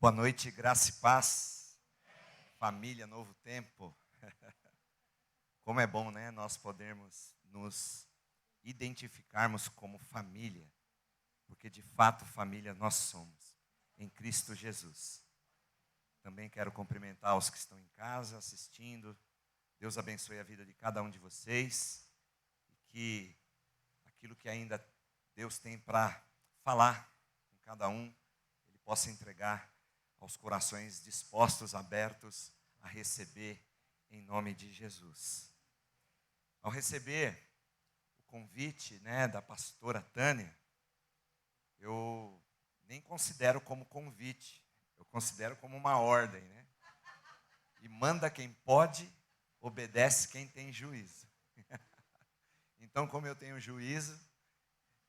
Boa noite, graça e paz, família, novo tempo. Como é bom, né, nós podermos nos identificarmos como família, porque de fato família nós somos, em Cristo Jesus. Também quero cumprimentar os que estão em casa, assistindo. Deus abençoe a vida de cada um de vocês, e que aquilo que ainda Deus tem para falar com cada um, Ele possa entregar aos corações dispostos, abertos a receber em nome de Jesus. Ao receber o convite, da pastora Tânia, eu nem considero como convite, eu considero como uma ordem, né? E manda quem pode, obedece quem tem juízo. Então, como eu tenho juízo,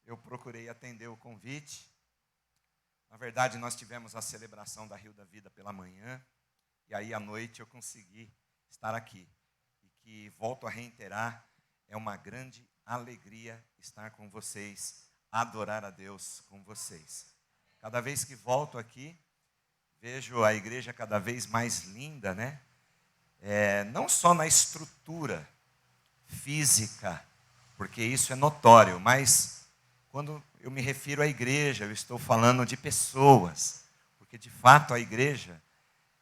eu procurei atender o convite. Na verdade, nós tivemos a celebração da Rio da Vida pela manhã, e aí à noite eu consegui estar aqui. E que, volto a reiterar, é uma grande alegria estar com vocês, adorar a Deus com vocês. Cada vez que volto aqui, vejo a igreja cada vez mais linda, né? Não só na estrutura física, porque isso é notório, mas quando eu me refiro à igreja, eu estou falando de pessoas, porque de fato a igreja,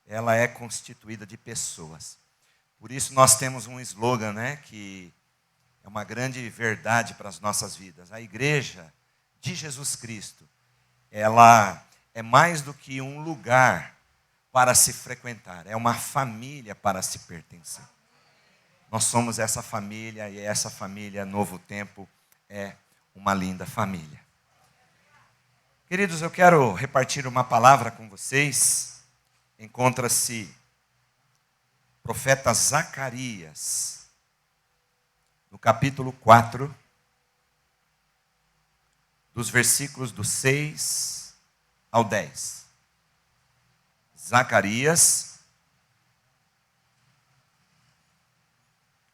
ela é constituída de pessoas. Por isso nós temos um slogan, que é uma grande verdade para as nossas vidas. A igreja de Jesus Cristo, ela é mais do que um lugar para se frequentar, é uma família para se pertencer. Nós somos essa família, e essa família, Novo Tempo, é uma linda família. Queridos, eu quero repartir uma palavra com vocês. Encontra-se o profeta Zacarias, no capítulo 4, dos versículos do 6 ao 10. Zacarias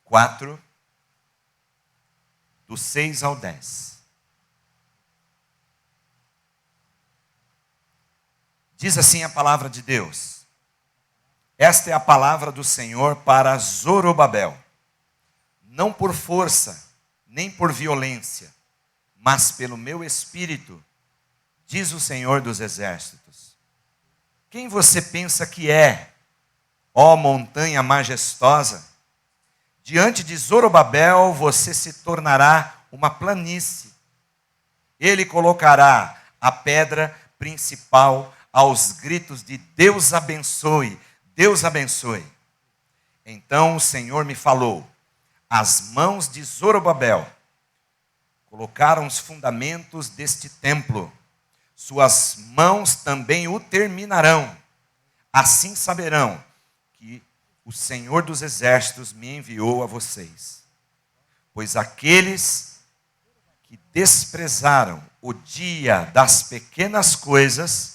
4, do 6 ao 10. Diz assim a palavra de Deus: esta é a palavra do Senhor para Zorobabel, não por força, nem por violência, mas pelo meu espírito, diz o Senhor dos exércitos. Quem você pensa que é, ó montanha majestosa? Diante de Zorobabel você se tornará uma planície. Ele colocará a pedra principal aos gritos de Deus abençoe, Deus abençoe. Então o Senhor me falou: as mãos de Zorobabel colocaram os fundamentos deste templo, suas mãos também o terminarão. Assim saberão que o Senhor dos exércitos me enviou a vocês. Pois aqueles que desprezaram o dia das pequenas coisas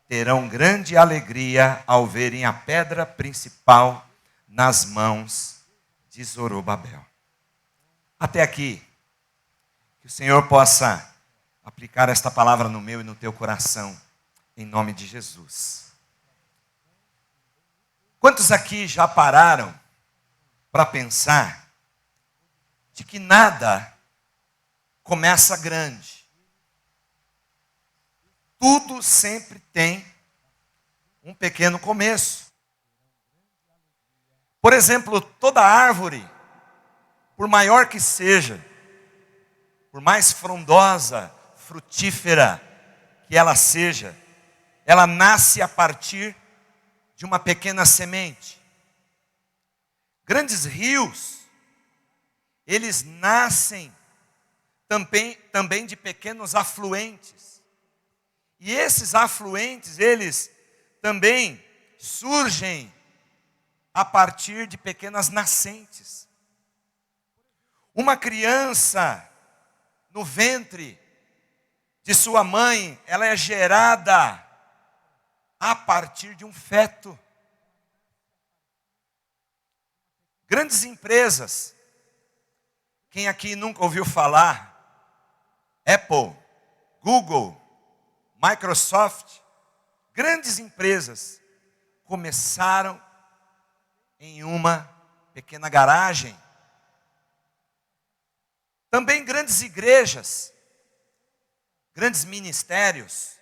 terão grande alegria ao verem a pedra principal nas mãos de Zorobabel. Até aqui, que o Senhor possa aplicar esta palavra no meu e no teu coração, em nome de Jesus. Quantos aqui já pararam para pensar de que nada começa grande? Tudo sempre tem um pequeno começo. Por exemplo, toda árvore, por maior que seja, por mais frondosa, frutífera que ela seja, ela nasce a partir de uma pequena semente. Grandes rios, eles nascem também de pequenos afluentes. E esses afluentes, eles também surgem a partir de pequenas nascentes. Uma criança no ventre de sua mãe, ela é gerada a partir de um feto. Grandes empresas, quem aqui nunca ouviu falar? Apple, Google, Microsoft, Grandes empresas começaram em uma pequena garagem. Também grandes igrejas, grandes ministérios,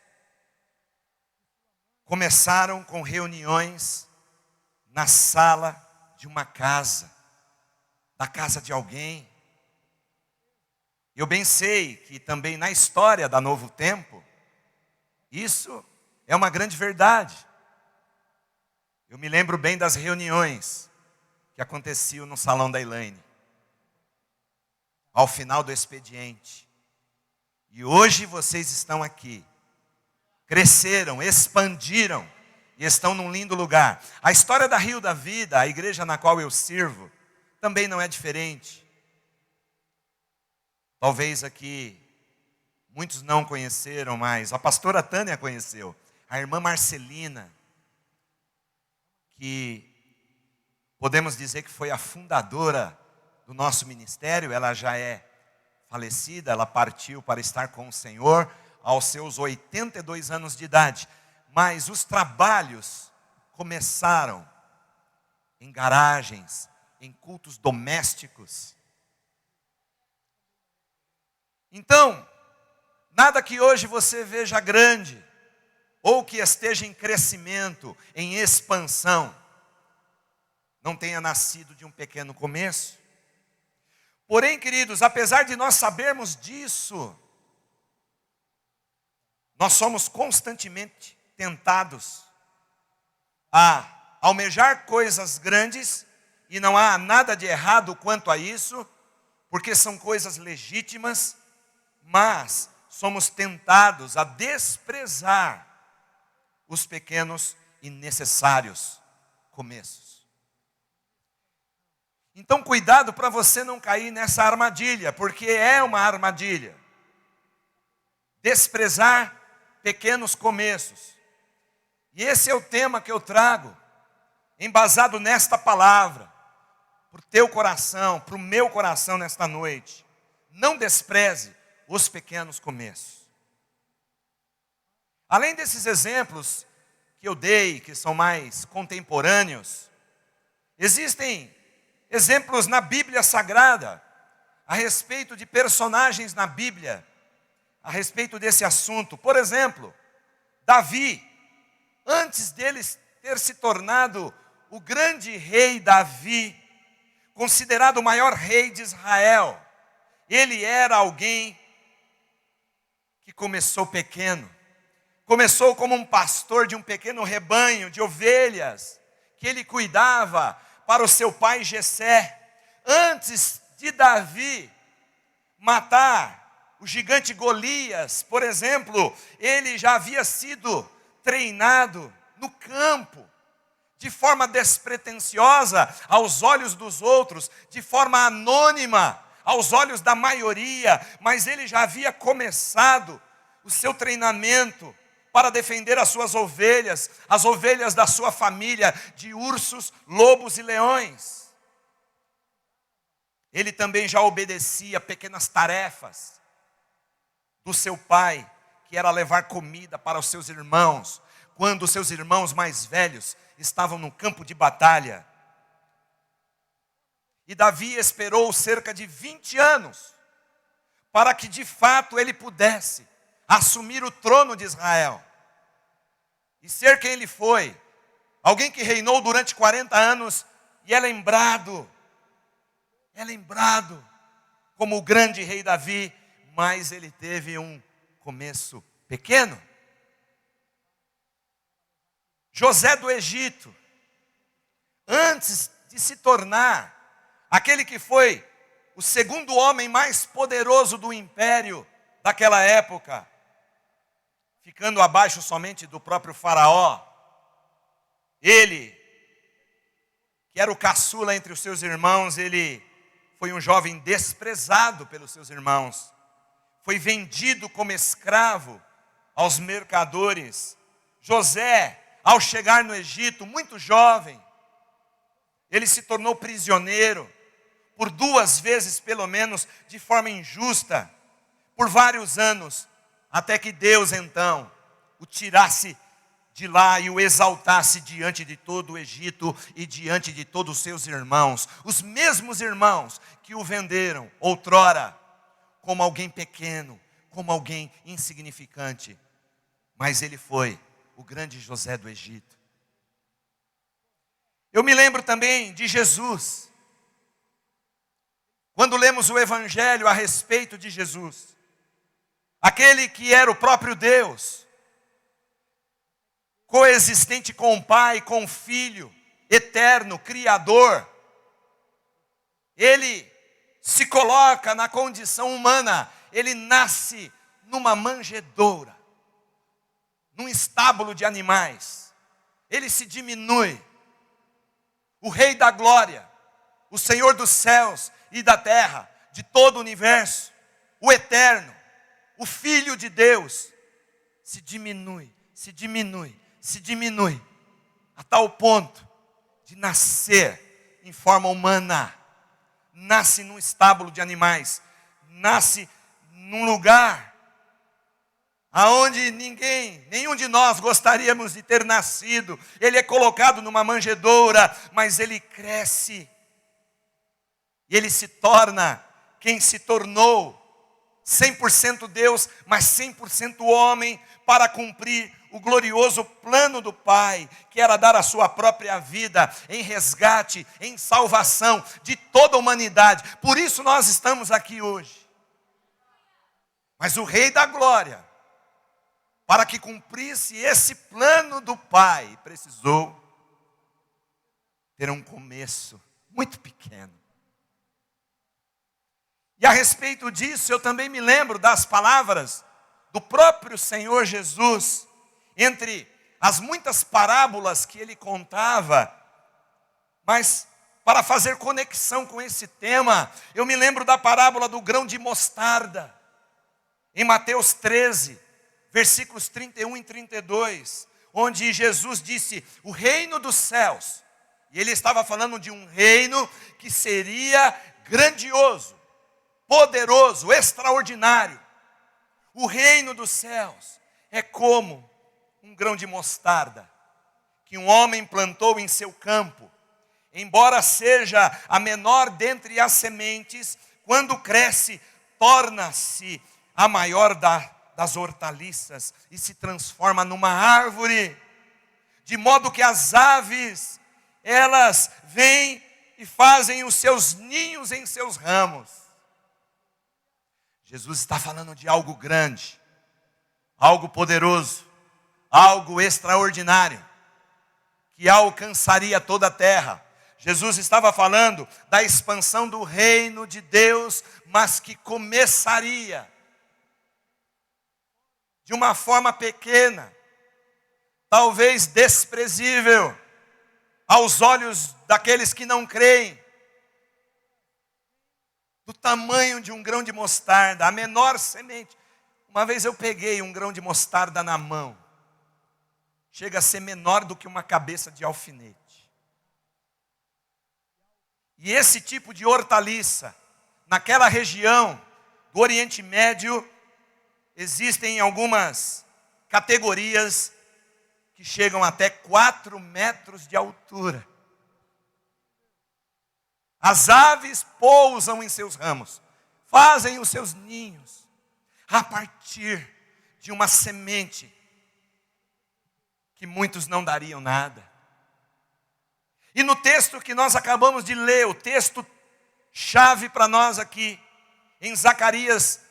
começaram com reuniões na sala de uma casa, da casa de alguém. Eu bem sei que também na história da Novo Tempo, isso é uma grande verdade. Eu me lembro bem das reuniões que aconteciam no salão da Elaine, ao final do expediente. E hoje vocês estão aqui, cresceram, expandiram e estão num lindo lugar. A história da Rio da Vida, a igreja na qual eu sirvo, também não é diferente. Talvez aqui muitos não conheceram, mas a pastora Tânia conheceu. A irmã Marcelina, que podemos dizer que foi a fundadora do nosso ministério. Ela já é falecida, ela partiu para estar com o Senhor aos seus 82 anos de idade. Mas os trabalhos começaram em garagens, em cultos domésticos. Então, nada que hoje você veja grande, ou que esteja em crescimento, em expansão, não tenha nascido de um pequeno começo. Porém, queridos, apesar de nós sabermos disso, nós somos constantemente tentados a almejar coisas grandes, e não há nada de errado quanto a isso, porque são coisas legítimas, mas somos tentados a desprezar os pequenos e necessários começos. Então cuidado para você não cair nessa armadilha, porque é uma armadilha. Desprezar pequenos começos. E esse é o tema que eu trago, embasado nesta palavra, para o teu coração, para o meu coração nesta noite. Não despreze os pequenos começos. Além desses exemplos que eu dei, que são mais contemporâneos, existem exemplos na Bíblia Sagrada, a respeito de personagens na Bíblia, a respeito desse assunto. Por exemplo, Davi, antes dele ter se tornado o grande rei Davi, considerado o maior rei de Israel, ele era alguém que começou pequeno. Começou como um pastor de um pequeno rebanho de ovelhas, que ele cuidava para o seu pai Jessé. Antes de Davi matar o gigante Golias, por exemplo, ele já havia sido treinado no campo, de forma despretensiosa aos olhos dos outros, de forma anônima aos olhos da maioria, mas ele já havia começado o seu treinamento para defender as suas ovelhas, as ovelhas da sua família, de ursos, lobos e leões. Ele também já obedecia pequenas tarefas do seu pai, que era levar comida para os seus irmãos, quando os seus irmãos mais velhos estavam no campo de batalha. E Davi esperou cerca de 20 anos, para que de fato ele pudesse assumir o trono de Israel. E ser quem ele foi, alguém que reinou durante 40 anos, e é lembrado como o grande rei Davi, mas ele teve um começo pequeno. José do Egito, antes de se tornar aquele que foi o segundo homem mais poderoso do império daquela época, ficando abaixo somente do próprio faraó, ele, que era o caçula entre os seus irmãos, ele foi um jovem desprezado pelos seus irmãos, foi vendido como escravo aos mercadores. José, ao chegar no Egito, muito jovem, ele se tornou prisioneiro, por 2 vezes pelo menos, de forma injusta, por vários anos, até que Deus então o tirasse de lá e o exaltasse diante de todo o Egito e diante de todos os seus irmãos, os mesmos irmãos que o venderam outrora como alguém pequeno, como alguém insignificante, mas ele foi o grande José do Egito. Eu me lembro também de Jesus, quando lemos o Evangelho a respeito de Jesus, aquele que era o próprio Deus, coexistente com o Pai, com o Filho, eterno, Criador. Ele se coloca na condição humana, ele nasce numa manjedoura, num estábulo de animais. Ele se diminui. O Rei da Glória, o Senhor dos céus e da terra, de todo o universo, o eterno, o Filho de Deus, se diminui, se diminui, se diminui, a tal ponto de nascer em forma humana, nasce num estábulo de animais, nasce num lugar aonde nenhum de nós gostaríamos de ter nascido. Ele é colocado numa manjedoura, mas ele cresce, e ele se torna quem se tornou, 100% Deus, mas 100% homem, para cumprir o glorioso plano do Pai, que era dar a sua própria vida em resgate, em salvação de toda a humanidade. Por isso nós estamos aqui hoje. Mas o Rei da Glória, para que cumprisse esse plano do Pai, precisou ter um começo muito pequeno. E a respeito disso, eu também me lembro das palavras do próprio Senhor Jesus, entre as muitas parábolas que ele contava, mas para fazer conexão com esse tema, eu me lembro da parábola do grão de mostarda, em Mateus 13, versículos 31 e 32, onde Jesus disse: o reino dos céus, e ele estava falando de um reino que seria grandioso, poderoso, extraordinário. O reino dos céus é como um grão de mostarda, que um homem plantou em seu campo. Embora seja a menor dentre as sementes, quando cresce, torna-se a maior das hortaliças e se transforma numa árvore, de modo que as aves, elas vêm e fazem os seus ninhos em seus ramos. Jesus está falando de algo grande, algo poderoso, algo extraordinário, que alcançaria toda a terra. Jesus estava falando da expansão do reino de Deus, mas que começaria de uma forma pequena, talvez desprezível aos olhos daqueles que não creem, do tamanho de um grão de mostarda, a menor semente. Uma vez eu peguei um grão de mostarda na mão, chega a ser menor do que uma cabeça de alfinete. E esse tipo de hortaliça, naquela região do Oriente Médio, existem algumas categorias que chegam até 4 metros de altura. As aves pousam em seus ramos, fazem os seus ninhos a partir de uma semente que muitos não dariam nada. E no texto que nós acabamos de ler, o texto chave para nós aqui, em Zacarias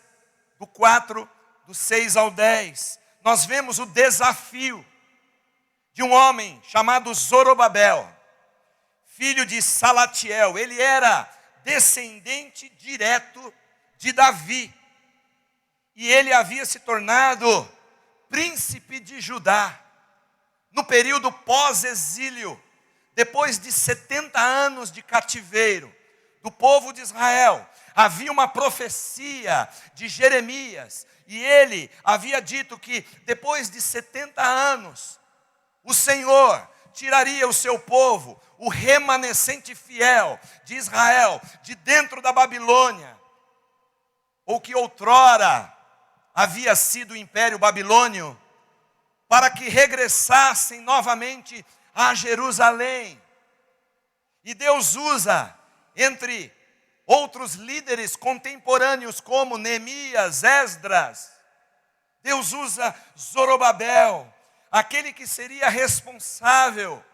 do 4, do 6 ao 10, nós vemos o desafio de um homem chamado Zorobabel, filho de Salatiel. Ele era descendente direto de Davi, e ele havia se tornado príncipe de Judá, no período pós-exílio, depois de 70 anos de cativeiro do povo de Israel. Havia uma profecia de Jeremias, e ele havia dito que depois de 70 anos, o Senhor tiraria o seu povo, o remanescente fiel de Israel, de dentro da Babilônia, ou que outrora havia sido o Império Babilônio, para que regressassem novamente a Jerusalém. E Deus usa, entre outros líderes contemporâneos como Neemias, Esdras, Deus usa Zorobabel, aquele que seria responsável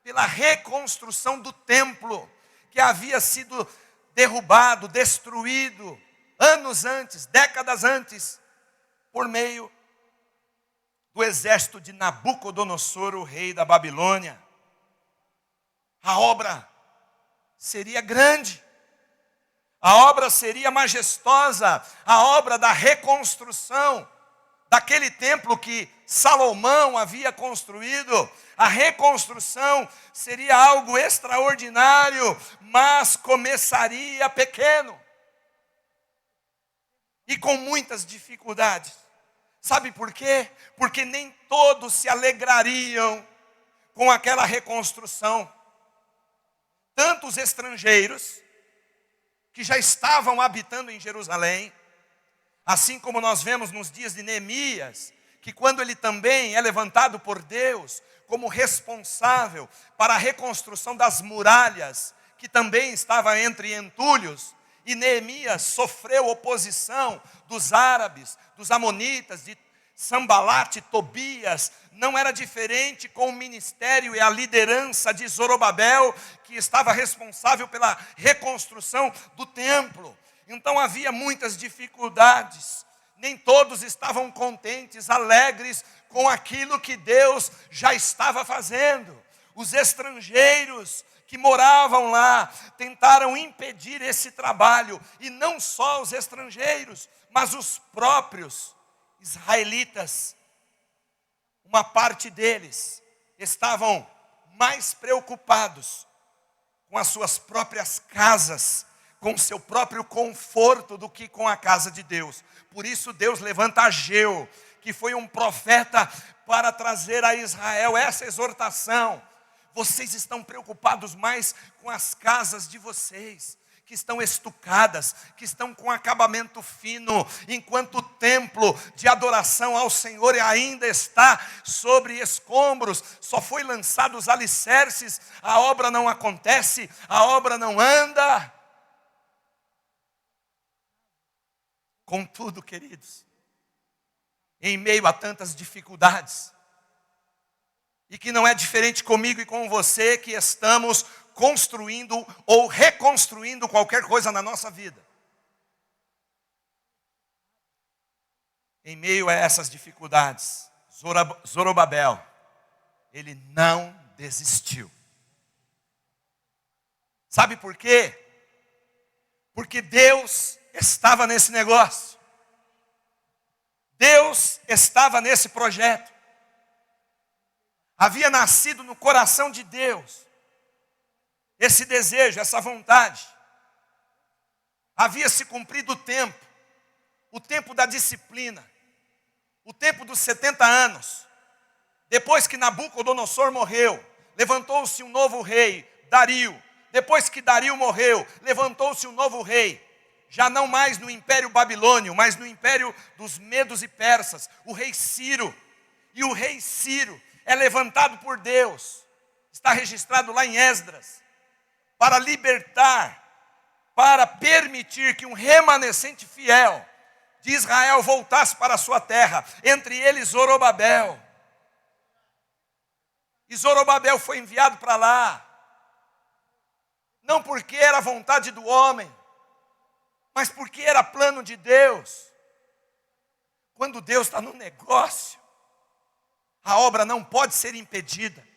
pela reconstrução do templo, que havia sido derrubado, destruído, anos antes, décadas antes, por meio do exército de Nabucodonosor, o rei da Babilônia. A obra seria grande, a obra seria majestosa, a obra da reconstrução daquele templo que Salomão havia construído. A reconstrução seria algo extraordinário, mas começaria pequeno e com muitas dificuldades. Sabe por quê? Porque nem todos se alegrariam com aquela reconstrução. Tanto os estrangeiros, que já estavam habitando em Jerusalém, assim como nós vemos nos dias de Neemias, que quando ele também é levantado por Deus como responsável para a reconstrução das muralhas, que também estava entre entulhos, e Neemias sofreu oposição dos árabes, dos amonitas, de Sambalat e Tobias. Não era diferente com o ministério e a liderança de Zorobabel, que estava responsável pela reconstrução do templo. Então havia muitas dificuldades, nem todos estavam contentes, alegres com aquilo que Deus já estava fazendo. Os estrangeiros que moravam lá tentaram impedir esse trabalho, e não só os estrangeiros, mas os próprios israelitas. Uma parte deles estavam mais preocupados com as suas próprias casas, com o seu próprio conforto, do que com a casa de Deus. Por isso Deus levanta Ageu, que foi um profeta, para trazer a Israel essa exortação. Vocês estão preocupados mais com as casas de vocês, que estão estucadas, que estão com acabamento fino, enquanto o templo de adoração ao Senhor ainda está sobre escombros, só foi lançado os alicerces, a obra não acontece, a obra não anda. Contudo, queridos, em meio a tantas dificuldades, e que não é diferente comigo e com você, que estamos construindo ou reconstruindo qualquer coisa na nossa vida. Em meio a essas dificuldades, Zorobabel, ele não desistiu. Sabe por quê? Porque Deus estava nesse negócio. Deus estava nesse projeto. Havia nascido no coração de Deus esse desejo, essa vontade. Havia se cumprido o tempo da disciplina, o tempo dos 70 anos. Depois que Nabucodonosor morreu, levantou-se um novo rei, Dario. Depois que Dario morreu, levantou-se um novo rei, já não mais no Império Babilônio, mas no Império dos Medos e Persas, o rei Ciro. E o rei Ciro é levantado por Deus, está registrado lá em Esdras, para libertar, para permitir que um remanescente fiel de Israel voltasse para a sua terra, entre eles Zorobabel. E Zorobabel foi enviado para lá, não porque era vontade do homem, mas porque era plano de Deus. Quando Deus está no negócio, a obra não pode ser impedida,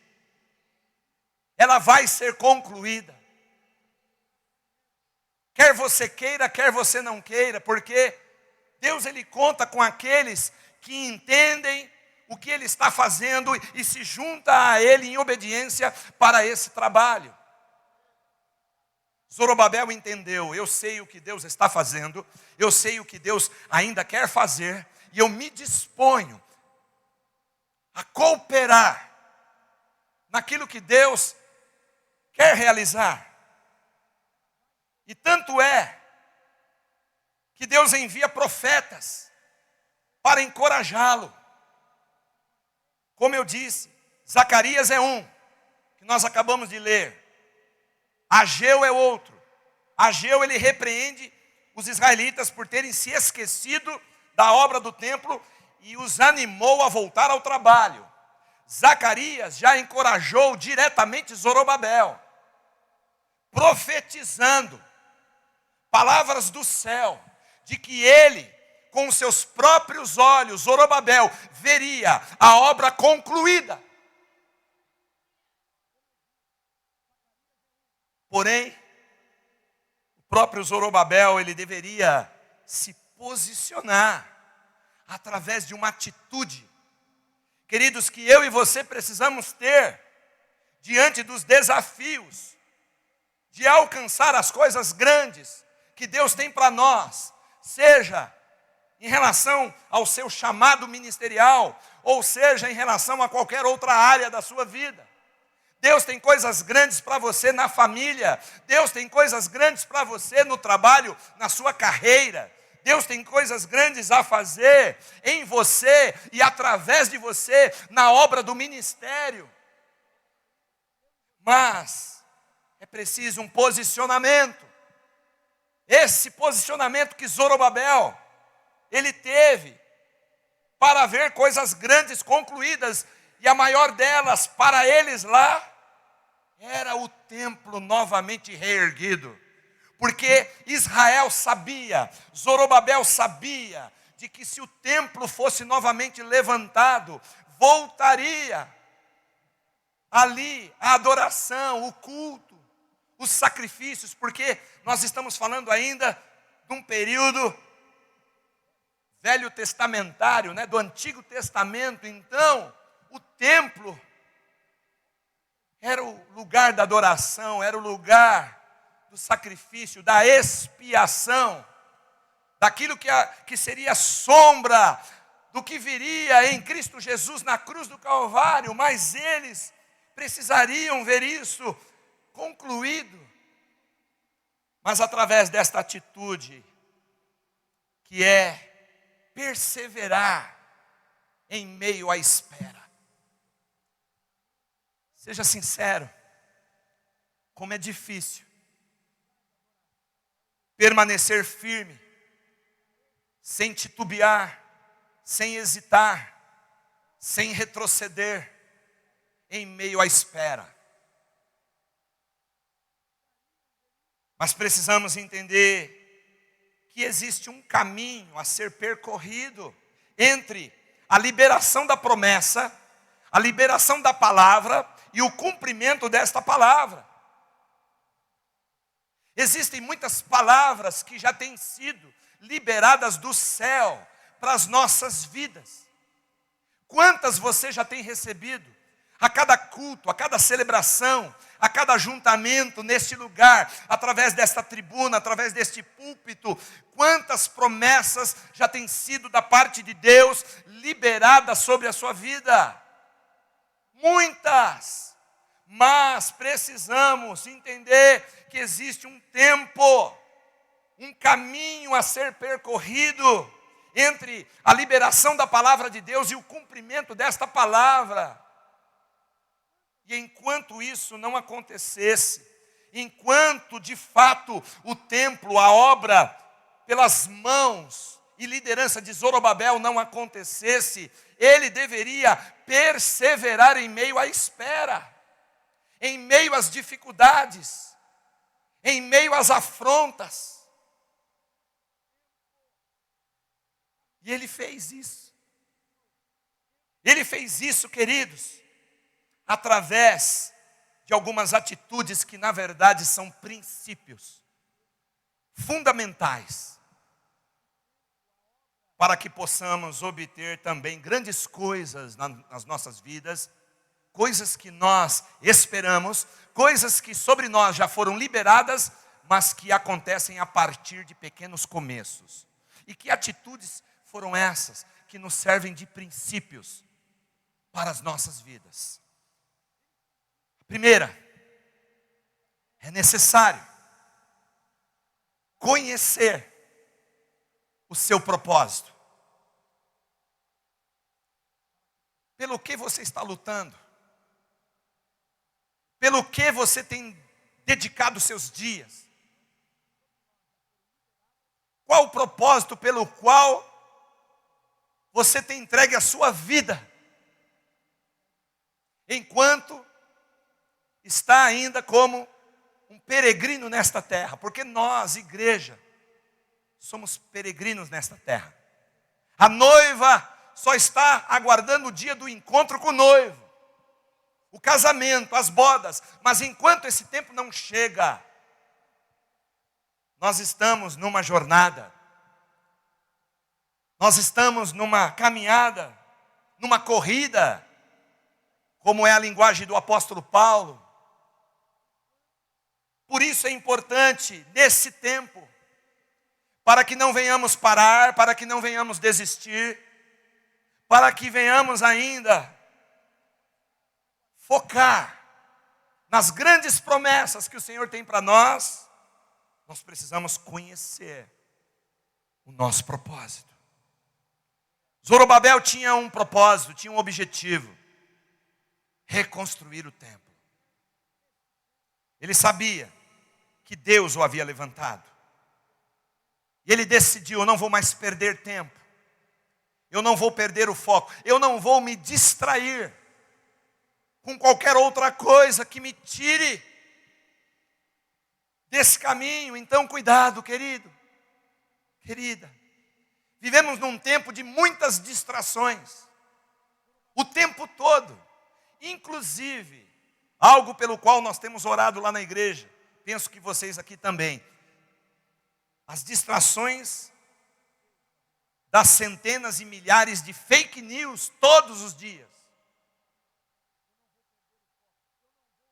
ela vai ser concluída. Quer você queira, quer você não queira, porque Deus, ele conta com aqueles que entendem o que ele está fazendo e se junta a ele em obediência para esse trabalho. Zorobabel entendeu: eu sei o que Deus está fazendo, eu sei o que Deus ainda quer fazer, e eu me disponho a cooperar naquilo que Deus quer realizar. E tanto é que Deus envia profetas para encorajá-lo. Como eu disse, Zacarias é um, que nós acabamos de ler. Ageu é outro. Ageu, ele repreende os israelitas por terem se esquecido da obra do templo e os animou a voltar ao trabalho. Zacarias já encorajou diretamente Zorobabel, profetizando palavras do céu, de que ele, com os seus próprios olhos, Zorobabel, veria a obra concluída. Porém, o próprio Zorobabel, ele deveria se posicionar através de uma atitude, queridos, que eu e você precisamos ter diante dos desafios de alcançar as coisas grandes que Deus tem para nós, seja em relação ao seu chamado ministerial, ou seja em relação a qualquer outra área da sua vida. Deus tem coisas grandes para você na família, Deus tem coisas grandes para você no trabalho, na sua carreira. Deus tem coisas grandes a fazer em você e através de você na obra do ministério. Mas é preciso um posicionamento. Esse posicionamento que Zorobabel, ele teve para ver coisas grandes concluídas, e a maior delas para eles lá era o templo novamente reerguido. Porque Israel sabia, Zorobabel sabia, de que se o templo fosse novamente levantado, voltaria ali a adoração, o culto, os sacrifícios, porque nós estamos falando ainda de um período velho testamentário, do Antigo Testamento. Então, o templo era o lugar da adoração, era o lugar do sacrifício, da expiação, daquilo que seria sombra do que viria em Cristo Jesus na cruz do Calvário, mas eles precisariam ver isso concluído. Mas através desta atitude, que é perseverar em meio à espera. Seja sincero, como é difícil permanecer firme, sem titubear, sem hesitar, sem retroceder, em meio à espera. Mas precisamos entender que existe um caminho a ser percorrido entre a liberação da promessa, a liberação da palavra e o cumprimento desta palavra. Existem muitas palavras que já têm sido liberadas do céu para as nossas vidas. Quantas você já tem recebido? A cada culto, a cada celebração, a cada ajuntamento neste lugar, através desta tribuna, através deste púlpito, quantas promessas já têm sido da parte de Deus liberadas sobre a sua vida? Muitas, mas precisamos entender que existe um tempo, um caminho a ser percorrido entre a liberação da palavra de Deus e o cumprimento desta palavra. E enquanto isso não acontecesse, enquanto de fato o templo, a obra pelas mãos e liderança de Zorobabel não acontecesse, ele deveria perseverar em meio à espera, em meio às dificuldades, em meio às afrontas. E ele fez isso. Ele fez isso, queridos, através de algumas atitudes que na verdade são princípios fundamentais para que possamos obter também grandes coisas nas nossas vidas, coisas que nós esperamos, coisas que sobre nós já foram liberadas, mas que acontecem a partir de pequenos começos. E que atitudes foram essas que nos servem de princípios para as nossas vidas? Primeira, é necessário conhecer o seu propósito. pelo que você está lutando? Pelo que você tem dedicado seus dias? Qual o propósito pelo qual você tem entregue a sua vida? Enquanto está ainda como um peregrino nesta terra. Porque nós, igreja, somos peregrinos nesta terra. A noiva só está aguardando o dia do encontro com o noivo, o casamento, as bodas. Mas enquanto esse tempo não chega, nós estamos numa jornada, nós estamos numa caminhada, numa corrida, como é a linguagem do apóstolo Paulo. Por isso é importante, nesse tempo, para que não venhamos parar, para que não venhamos desistir, para que venhamos ainda focar nas grandes promessas que o Senhor tem para nós, nós precisamos conhecer o nosso propósito. Zorobabel tinha um propósito, tinha um objetivo: reconstruir o templo. Ele sabia que Deus o havia levantado. E ele decidiu: eu não vou mais perder tempo. Eu não vou perder o foco. Eu não vou me distrair com qualquer outra coisa que me tire desse caminho. Então, cuidado, querido, querida. Vivemos num tempo de muitas distrações. O tempo todo. Inclusive, algo pelo qual nós temos orado lá na igreja. Penso que vocês aqui também. As distrações das centenas e milhares de fake news todos os dias.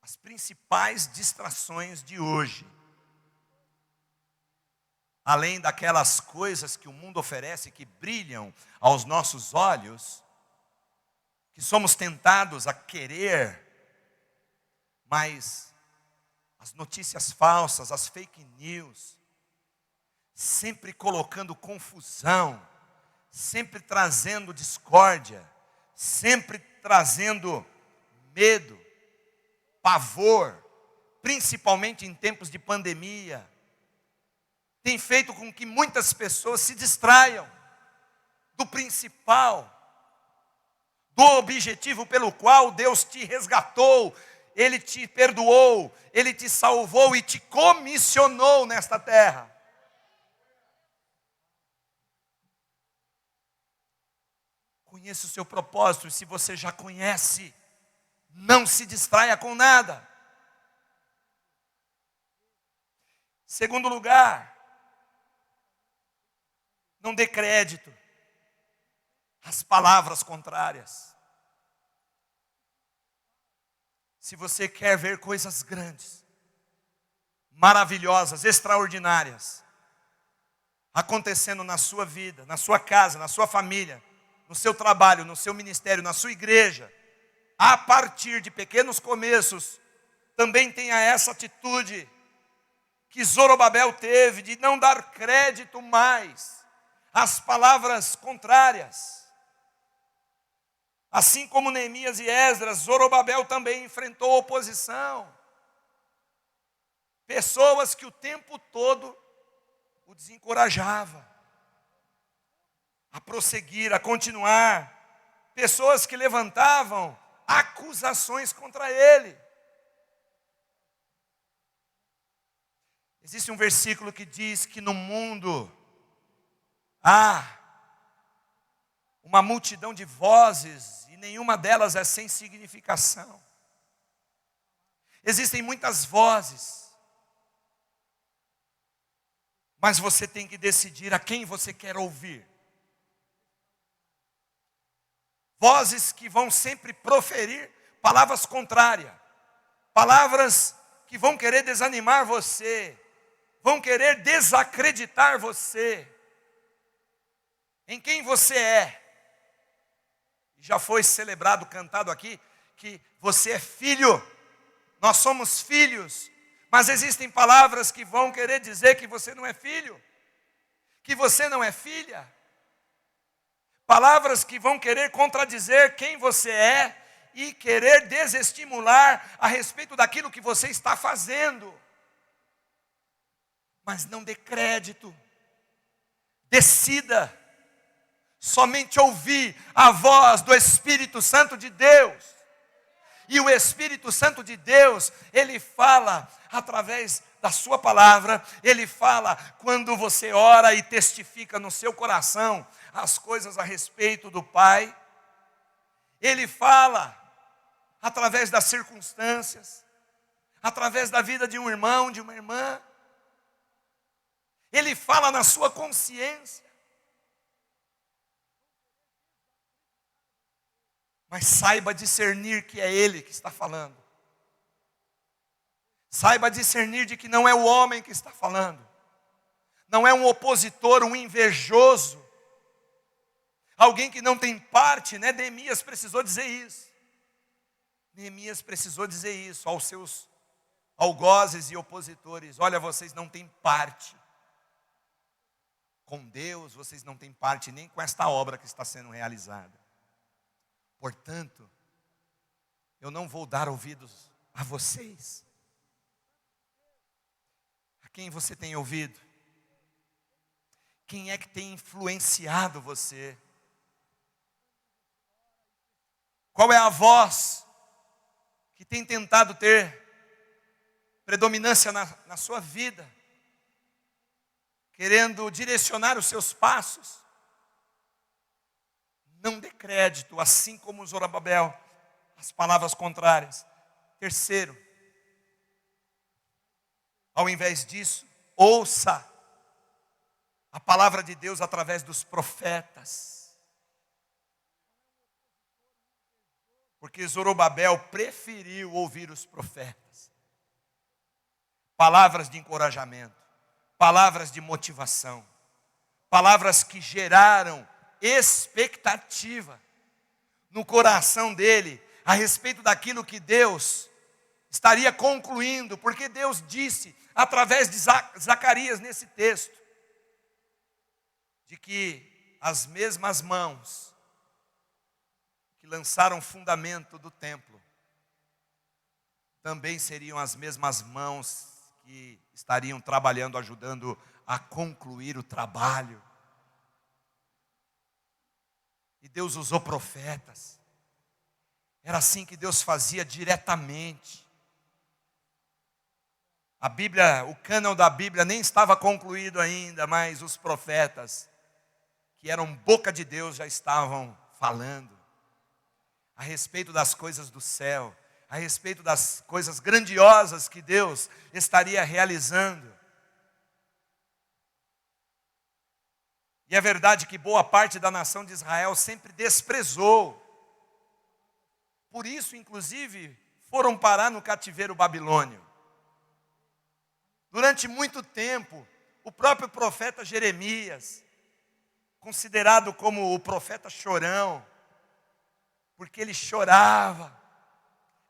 As principais distrações de hoje. Além daquelas coisas que o mundo oferece, que brilham aos nossos olhos, que somos tentados a querer, mas as notícias falsas, as fake news, sempre colocando confusão, sempre trazendo discórdia, sempre trazendo medo, pavor, principalmente em tempos de pandemia, tem feito com que muitas pessoas se distraiam do principal, do objetivo pelo qual Deus te resgatou, Ele te perdoou, Ele te salvou e te comissionou nesta terra. Conheça o seu propósito, e se você já conhece, não se distraia com nada. Segundo lugar, não dê crédito às palavras contrárias. Se você quer ver coisas grandes, maravilhosas, extraordinárias, acontecendo na sua vida, na sua casa, na sua família, no seu trabalho, no seu ministério, na sua igreja, a partir de pequenos começos, também tenha essa atitude que Zorobabel teve, de não dar crédito mais às palavras contrárias. Assim como Neemias e Esdras, Zorobabel também enfrentou oposição. Pessoas que o tempo todo o desencorajavam a prosseguir, a continuar. Pessoas que levantavam acusações contra ele. Existe um versículo que diz que no mundo há uma multidão de vozes e nenhuma delas é sem significação. Existem muitas vozes, mas você tem que decidir a quem você quer ouvir. Vozes que vão sempre proferir palavras contrárias, palavras que vão querer desanimar você, vão querer desacreditar você, em quem você é. Já foi celebrado, cantado aqui, que você é filho, nós somos filhos, mas existem palavras que vão querer dizer que você não é filho, que você não é filha. palavras que vão querer contradizer quem você é e querer desestimular a respeito daquilo que você está fazendo. Mas não dê crédito, decida somente ouvir a voz do Espírito Santo de Deus. E o Espírito Santo de Deus, ele fala através da sua palavra, ele fala quando você ora e testifica no seu coração as coisas a respeito do Pai. Ele fala através das circunstâncias, através da vida de um irmão, de uma irmã. Ele fala na sua consciência. Mas saiba discernir que é Ele que está falando. Saiba discernir de que não é o homem que está falando. Não é um opositor, um invejoso. Alguém que não tem parte, né? Neemias precisou dizer isso. Neemias precisou dizer isso aos seus algozes e opositores. Olha, vocês não têm parte com Deus, vocês não têm parte nem com esta obra que está sendo realizada. Portanto, eu não vou dar ouvidos a vocês. A quem você tem ouvido? Quem é que tem influenciado você? Qual é a voz que tem tentado ter predominância na sua vida? Querendo direcionar os seus passos? Não dê crédito, assim como Zorobabel, as palavras contrárias. Terceiro, ao invés disso, ouça a palavra de Deus através dos profetas. Porque Zorobabel preferiu ouvir os profetas. Palavras de encorajamento, palavras de motivação, palavras que geraram expectativa no coração dele a respeito daquilo que Deus estaria concluindo, porque Deus disse através de Zacarias nesse texto, de que as mesmas mãos que lançaram o fundamento do templo também seriam as mesmas mãos que estariam trabalhando, ajudando a concluir o trabalho. E Deus usou profetas. Era assim que Deus fazia diretamente. A Bíblia, o cânon da Bíblia nem estava concluído ainda, mas os profetas, que eram boca de Deus, já estavam falando a respeito das coisas do céu, a respeito das coisas grandiosas que Deus estaria realizando. E é verdade que boa parte da nação de Israel sempre desprezou. Por isso, inclusive, foram parar no cativeiro babilônio. Durante muito tempo, o próprio profeta Jeremias, considerado como o profeta chorão, porque ele chorava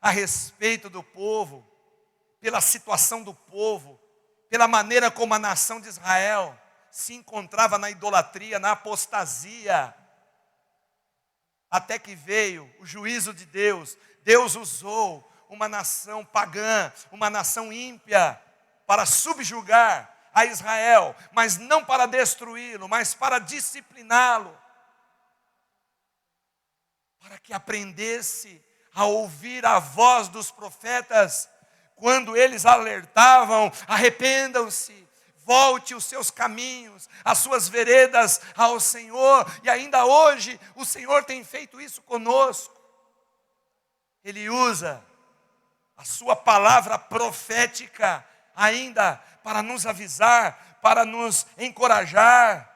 a respeito do povo, pela situação do povo, pela maneira como a nação de Israel se encontrava na idolatria, na apostasia, até que veio o juízo de Deus. Deus usou uma nação pagã, uma nação ímpia, para subjugar a Israel, mas não para destruí-lo, mas para discipliná-lo, para que aprendesse a ouvir a voz dos profetas, quando eles alertavam: arrependam-se, volte os seus caminhos, as suas veredas ao Senhor. E ainda hoje o Senhor tem feito isso conosco. Ele usa a sua palavra profética ainda para nos avisar, para nos encorajar,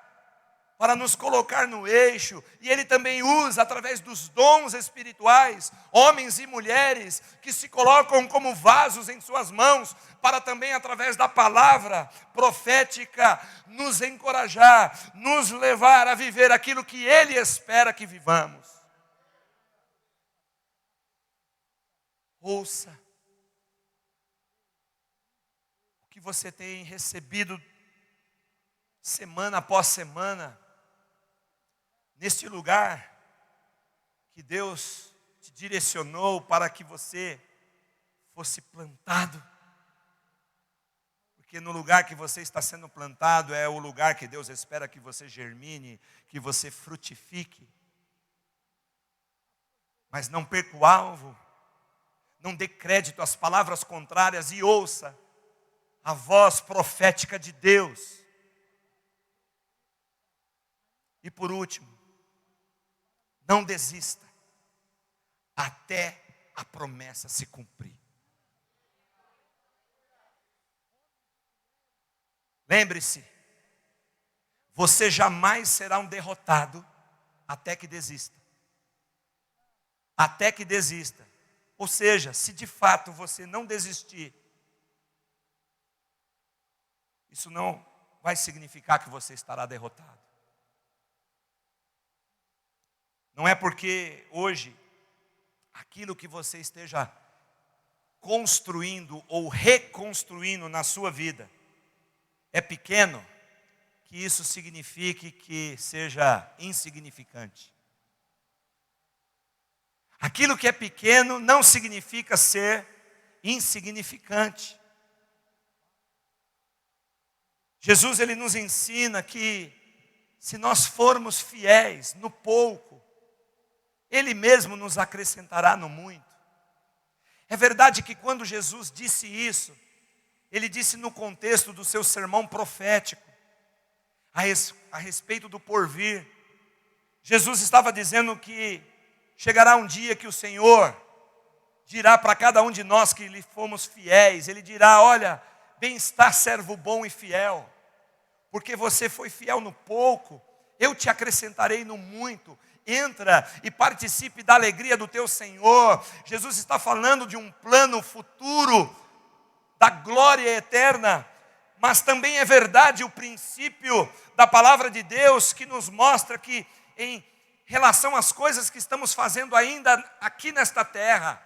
para nos colocar no eixo. E Ele também usa através dos dons espirituais, homens e mulheres que se colocam como vasos em suas mãos, para também através da palavra profética nos encorajar, nos levar a viver aquilo que Ele espera que vivamos. Ouça o que você tem recebido semana após semana neste lugar que Deus te direcionou para que você fosse plantado. Porque no lugar que você está sendo plantado é o lugar que Deus espera que você germine, que você frutifique. Mas não perca o alvo, não dê crédito às palavras contrárias e ouça a voz profética de Deus. E por último, não desista até a promessa se cumprir. Lembre-se, você jamais será um derrotado até que desista. Até que desista. Ou seja, se de fato você não desistir, isso não vai significar que você estará derrotado. Não é porque hoje aquilo que você esteja construindo ou reconstruindo na sua vida é pequeno, que isso signifique que seja insignificante. Aquilo que é pequeno não significa ser insignificante. Jesus, ele nos ensina que se nós formos fiéis no pouco, Ele mesmo nos acrescentará no muito. É verdade que quando Jesus disse isso, Ele disse no contexto do seu sermão profético, a respeito do porvir. Jesus estava dizendo que chegará um dia que o Senhor dirá para cada um de nós que lhe fomos fiéis. Ele dirá: olha, bem está servo bom e fiel, porque você foi fiel no pouco, eu te acrescentarei no muito. Entra e participe da alegria do teu Senhor. Jesus está falando de um plano futuro, da glória eterna, mas também é verdade o princípio da palavra de Deus que nos mostra que em relação às coisas que estamos fazendo ainda aqui nesta terra,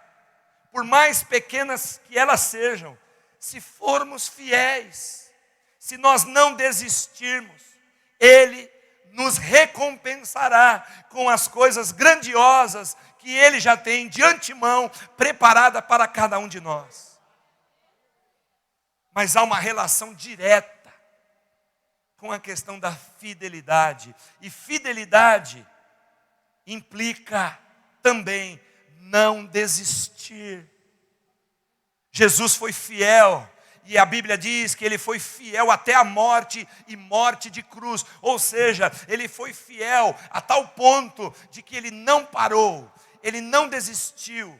por mais pequenas que elas sejam, se formos fiéis, se nós não desistirmos, Ele nos recompensará com as coisas grandiosas que Ele já tem de antemão preparada para cada um de nós. Mas há uma relação direta com a questão da fidelidade. E fidelidade implica também não desistir. Jesus foi fiel. E a Bíblia diz que Ele foi fiel até a morte e morte de cruz. Ou seja, Ele foi fiel a tal ponto de que Ele não parou, Ele não desistiu.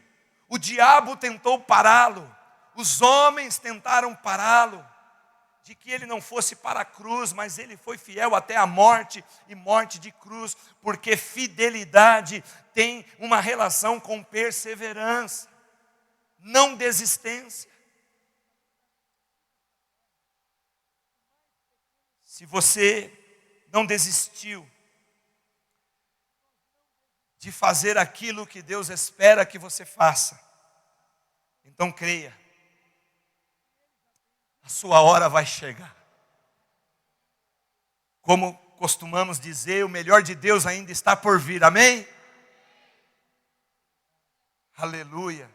O diabo tentou pará-lo, os homens tentaram pará-lo, de que Ele não fosse para a cruz, mas Ele foi fiel até a morte e morte de cruz, porque fidelidade tem uma relação com perseverança, não desistência. Se você não desistiu de fazer aquilo que Deus espera que você faça, então creia, a sua hora vai chegar. Como costumamos dizer, o melhor de Deus ainda está por vir, amém? Aleluia.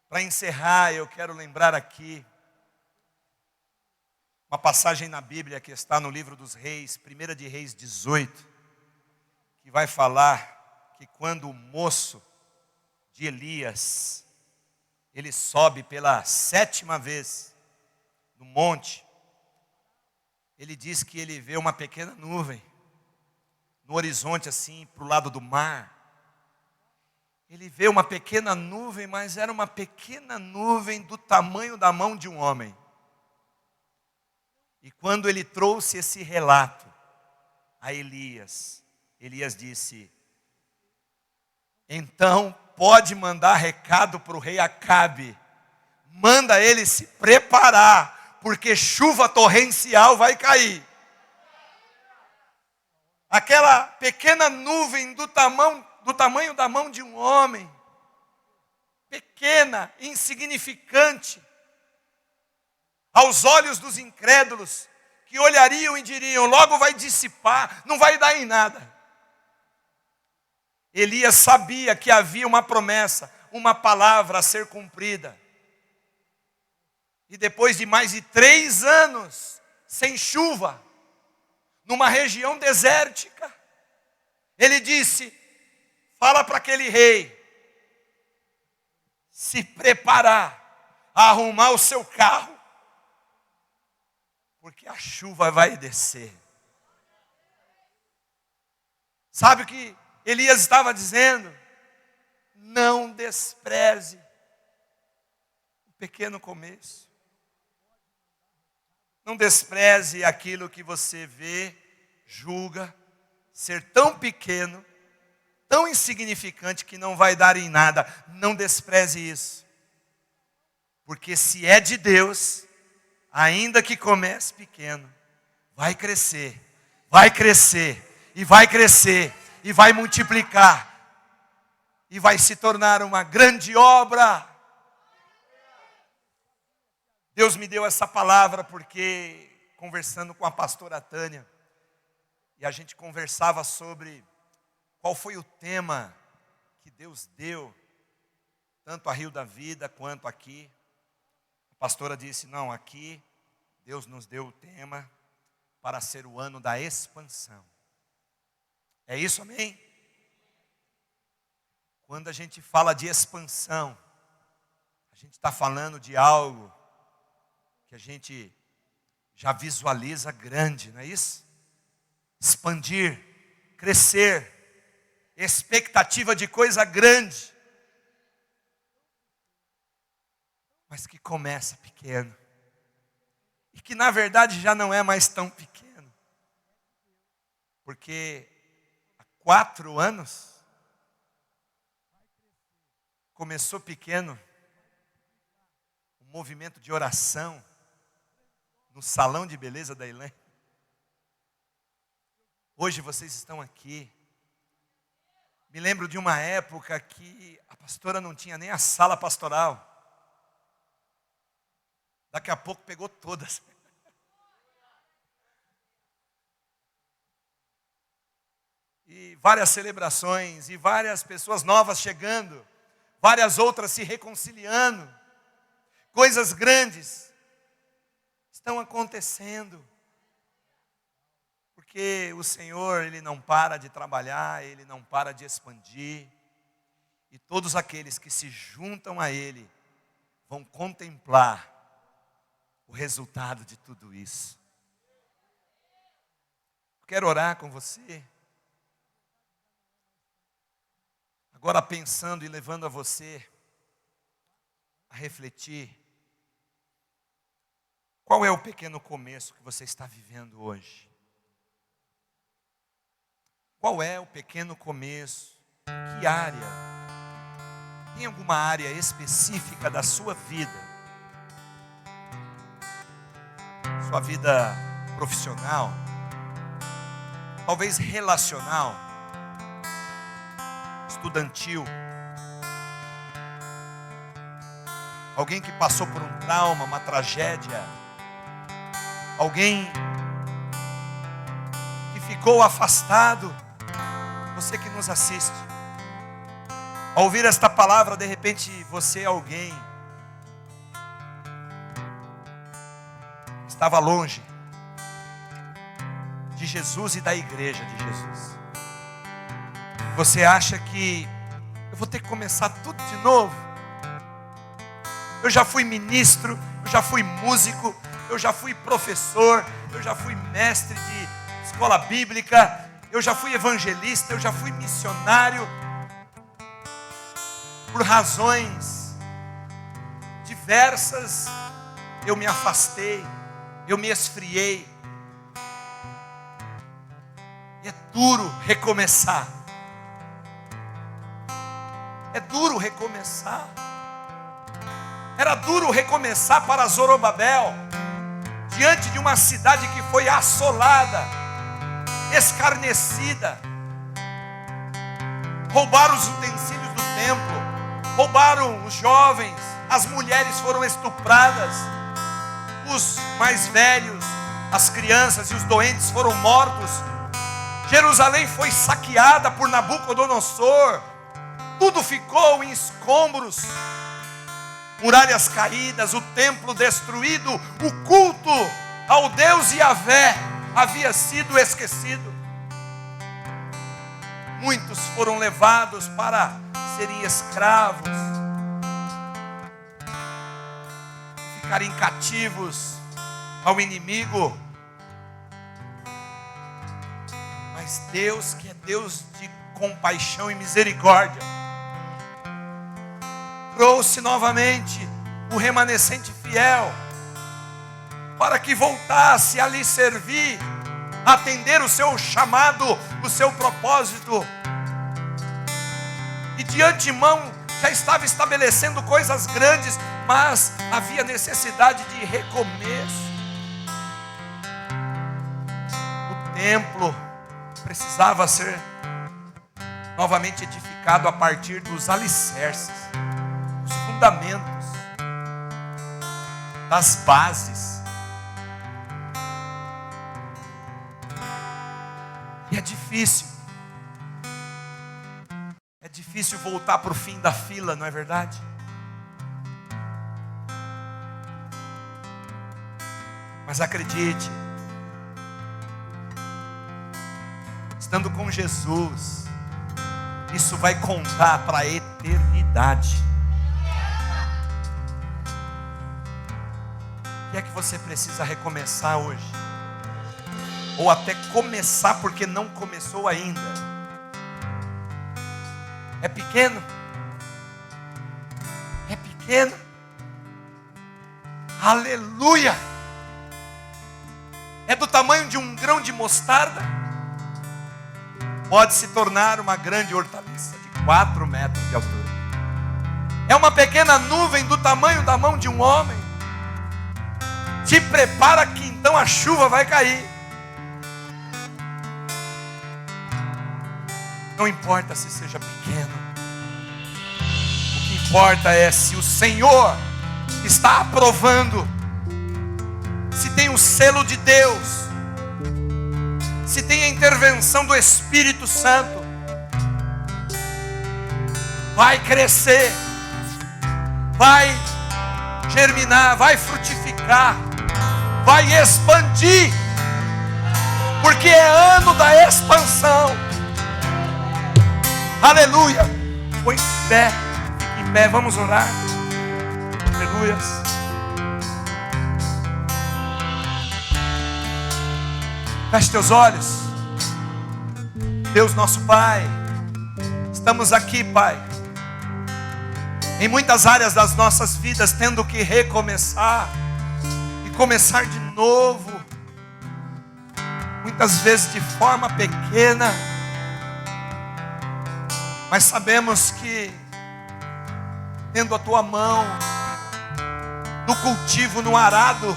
Para encerrar, eu quero lembrar aqui uma passagem na Bíblia que está no livro dos Reis, 1 de Reis 18, que vai falar que quando o moço de Elias, ele sobe pela 7ª vez no monte, ele diz que ele vê uma pequena nuvem no horizonte assim, para o lado do mar. Ele vê uma pequena nuvem, mas era uma pequena nuvem do tamanho da mão de um homem. E quando ele trouxe esse relato a Elias, Elias disse: então pode mandar recado para o rei Acabe, manda ele se preparar, porque chuva torrencial vai cair. Aquela pequena nuvem do tamanho da mão de um homem, pequena, insignificante, aos olhos dos incrédulos, que olhariam e diriam: logo vai dissipar, não vai dar em nada. Elias sabia que havia uma promessa, uma palavra a ser cumprida. E depois de mais de 3 anos sem chuva, numa região desértica, ele disse: fala para aquele rei se preparar, a arrumar o seu carro, porque a chuva vai descer. Sabe o que Elias estava dizendo? Não despreze o pequeno começo. Não despreze aquilo que você vê, julga ser tão pequeno, tão insignificante que não vai dar em nada. Não despreze isso. Porque se é de Deus, ainda que comece pequeno, vai crescer, e vai crescer, e vai multiplicar, e vai se tornar uma grande obra. Deus me deu essa palavra porque, conversando com a pastora Tânia, e a gente conversava sobre qual foi o tema que Deus deu, tanto a Rio da Vida quanto aqui. A pastora disse: não, aqui Deus nos deu o tema para ser o ano da expansão. É isso, amém? Quando a gente fala de expansão, a gente está falando de algo que a gente já visualiza grande, não é isso? Expandir, crescer, expectativa de coisa grande, mas que começa pequeno, e que na verdade já não é mais tão pequeno, porque há 4 anos, começou pequeno, um movimento de oração, no salão de beleza da Elaine. Hoje vocês estão aqui. Me lembro de uma época que a pastora não tinha nem a sala pastoral. Daqui a pouco pegou todas. E várias celebrações, e várias pessoas novas chegando, várias outras se reconciliando. Coisas grandes estão acontecendo. Porque o Senhor, Ele não para de trabalhar, Ele não para de expandir. E todos aqueles que se juntam a Ele vão contemplar o resultado de tudo isso. Quero orar com você. Agora pensando e levando a você a refletir. Qual é o pequeno começo que você está vivendo hoje? Qual é o pequeno começo? Que área? Tem alguma área específica da sua vida? Sua vida profissional? Talvez relacional? Estudantil? Alguém que passou por um trauma, uma tragédia? Alguém que ficou afastado? Você que nos assiste, ao ouvir esta palavra, de repente você é alguém que estava longe de Jesus e da igreja de Jesus. Você acha que eu vou ter que começar tudo de novo? Eu já fui ministro, eu já fui músico, eu já fui professor, eu já fui mestre de escola bíblica, eu já fui evangelista, eu já fui missionário. Por razões diversas, eu me afastei, eu me esfriei. E é duro recomeçar. É duro recomeçar. Era duro recomeçar para Zorobabel, diante de uma cidade que foi assolada, escarnecida. Roubaram os utensílios do templo, roubaram os jovens, as mulheres foram estupradas, os mais velhos, as crianças e os doentes foram mortos. Jerusalém foi saqueada por Nabucodonosor. Tudo ficou em escombros. Muralhas caídas, o templo destruído, o culto ao Deus Yahvé havia sido esquecido. Muitos foram levados para serem escravos, ficarem cativos ao inimigo. Mas Deus, que é Deus de compaixão e misericórdia, trouxe novamente o remanescente fiel, para que voltasse a lhe servir, atender o seu chamado, o seu propósito. E de antemão já estava estabelecendo coisas grandes, mas havia necessidade de recomeço. O templo precisava ser novamente edificado a partir dos alicerces, dos fundamentos, das bases. E é difícil voltar para o fim da fila, não é verdade? Mas acredite, estando com Jesus, isso vai contar para a eternidade. O que é que você precisa recomeçar hoje? Ou até começar porque não começou ainda? É pequeno? É pequeno? Aleluia! É do tamanho de um grão de mostarda? Pode se tornar uma grande hortaliça de 4 metros de altura. É uma pequena nuvem do tamanho da mão de um homem. Te prepara que então a chuva vai cair. Não importa se seja pequeno. O que importa é se o Senhor está aprovando, se tem o selo de Deus, se tem a intervenção do Espírito Santo. Vai crescer, vai germinar, vai frutificar, vai expandir, porque é ano da expansão. Aleluia. Põe em pé, fique em pé, vamos orar. Aleluia. Feche teus olhos. Deus nosso Pai, estamos aqui, Pai, em muitas áreas das nossas vidas, tendo que recomeçar e começar de novo, muitas vezes de forma pequena, mas sabemos que tendo a tua mão no cultivo, no arado,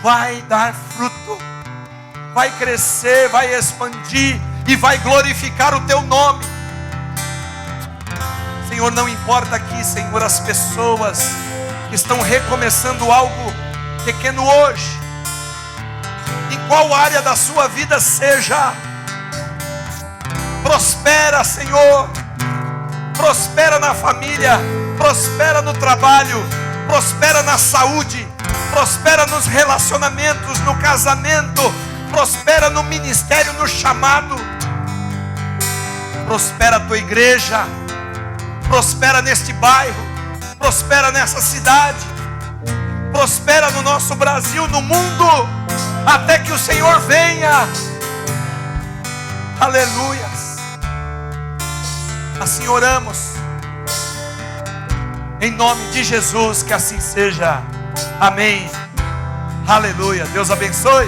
vai dar fruto, vai crescer, vai expandir e vai glorificar o teu nome. Senhor, não importa aqui, Senhor, as pessoas que estão recomeçando algo pequeno hoje, em qual área da sua vida seja, prospera, Senhor, prospera na família, prospera no trabalho, prospera na saúde, prospera nos relacionamentos, no casamento, prospera no ministério, no chamado, prospera a tua igreja, prospera neste bairro, prospera nessa cidade, prospera no nosso Brasil, no mundo, até que o Senhor venha. Aleluia. Assim oramos, em nome de Jesus, que assim seja. Amém. Aleluia. Deus abençoe.